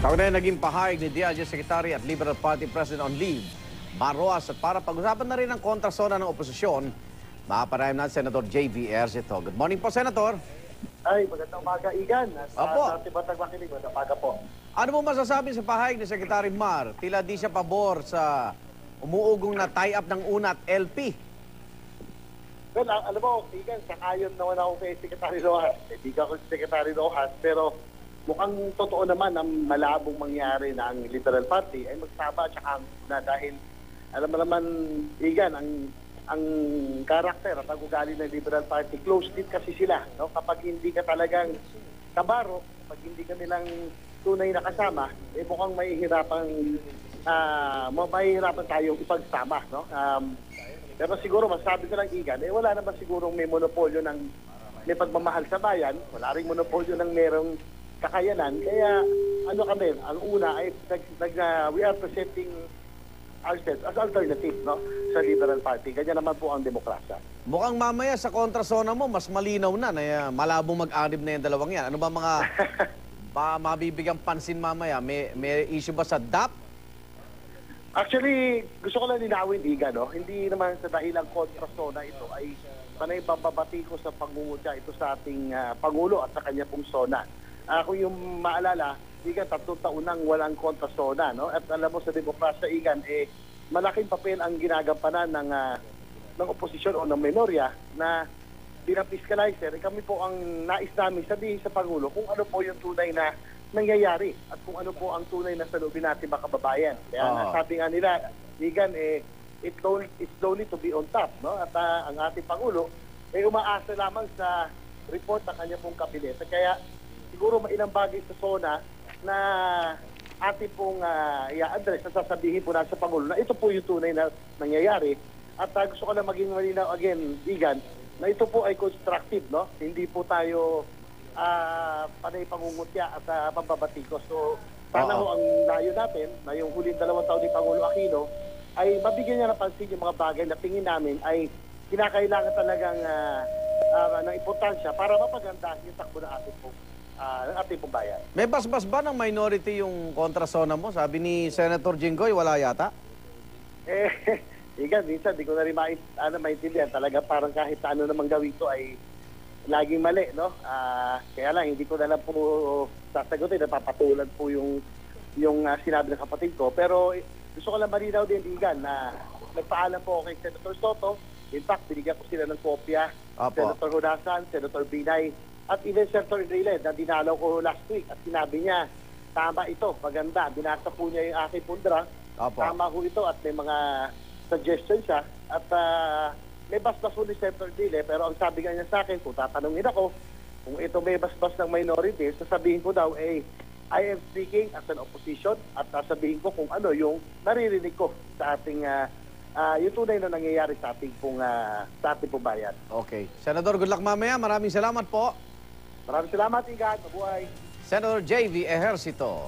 Kaunay naging pahayag ni DILG Secretary at Liberal Party President on leave, Marroas, at para pag-usapan na rin ang kontrasona ng oposisyon, makapanayam natin Senator J.V. Ejercito. Good morning po, Senator. Ay, magandang umaga, Igan. Opo. Sa Tibatang Makinig, magandang umaga po. Ano mo masasabi sa pahayag ni Secretary Mar? Tila di siya pabor sa umuugong na tie-up ng UNA at LP. Well, alam mo, Igan, sakayon naman ako kay Secretary Rojas. Hindi ka ako si Secretary Rojas, pero mukhang totoo naman ang malabong mangyari na ang Liberal Party ay magsama at saka na dahil alam mo naman, Igan, ang karakter at ang ugali ng Liberal Party, close-knit kasi sila. No? Kapag hindi ka talagang kabaro, kapag hindi ka nilang tunay na kasama, eh mukhang mahihirapan tayong ipagsama. No? Pero siguro, masabi ko lang, Igan, eh wala naman sigurong may monopolyo ng may pagmamahal sa bayan, wala rin monopolyo ng merong kakayanan. Kaya ano kami, ang una ay we are presenting ourselves as alternative, no, sa Liberal Party. Ganyan naman po ang demokrasya. Mukhang mamaya sa kontrasona mo, mas malinaw na malabong mag-anib na yung dalawang yan. Ano ba mga mabibigang pansin mamaya? May issue ba sa DAP? Actually, gusto ko lang linawin, Iga, no? Hindi naman sa dahilang kontrasona ito ay panay bababati ko sa pangungutya ito sa ating Pangulo at sa kanya pong sona. Kung yung maalala, Igan, 3 taon nang walang kontrasona, no? At alam mo sa demokrasya, Igan, malaking papel ang ginagampanan ng oposisyon o ng minorya na bilang fiscalizer. Kami po ang nais namin sabihin sa Pangulo kung ano po yung tunay na nangyayari at kung ano po ang tunay na salubin natin mga kababayan. Kaya sabi nga nila, Igan, it's slowly to be on top, no? At ang ating Pangulo ay umaasa lamang sa report ng kanya pong kabinete. Kaya siguro mainang bagay sa SONA na ating pong i-address na sasabihin po na sa Pangulo na ito po yung tunay na nangyayari. At gusto ko na maging malinaw again, Igan, na ito po ay constructive, no? Hindi po tayo panay pangungutya at pambabatikos. So, sana ho ang layo natin na yung huling 2 taon ni Pangulo Aquino ay mabigyan niya ng pansin yung mga bagay na tingin namin ay kinakailangan talagang ng importansya para mapaganda yung takbo ng ating pong bayan. May basbas ba ng minority yung kontrasona mo? Sabi ni Senator Jinggoy, wala yata? Igan, minsan di ko na rin maintindihan. Talaga parang kahit ano namang gawin ko ay laging mali, no? Kaya lang, hindi ko na lang po sasagutin. Napapatulan po yung sinabi ng kapatid ko. Pero gusto ko lang malinaw din, Igan, na nagpaalam po ako kay Senator Soto. In fact, binigyan ko sila ng kopya. Senator Hudasan, Senator Binay, at even Senator Enrile na dinalaw ko last week. At sinabi niya, tama ito, maganda. Binasa po niya yung aking pundra. Tama ho ito at may mga suggestions siya. At may basbas ni Senator Dile, pero ang sabi nga niya sa akin, kung tatanungin ako, kung ito may basbas ng minority, sasabihin ko daw, I am speaking as an opposition at sasabihin ko kung ano yung naririnig ko sa ating, yung tunay na nangyayari sa ating pong bayan. Okay. Senador, good luck mamaya. Maraming salamat po. Maraming salamat, Igan. Mabuhay. Senator J.V. Ejercito.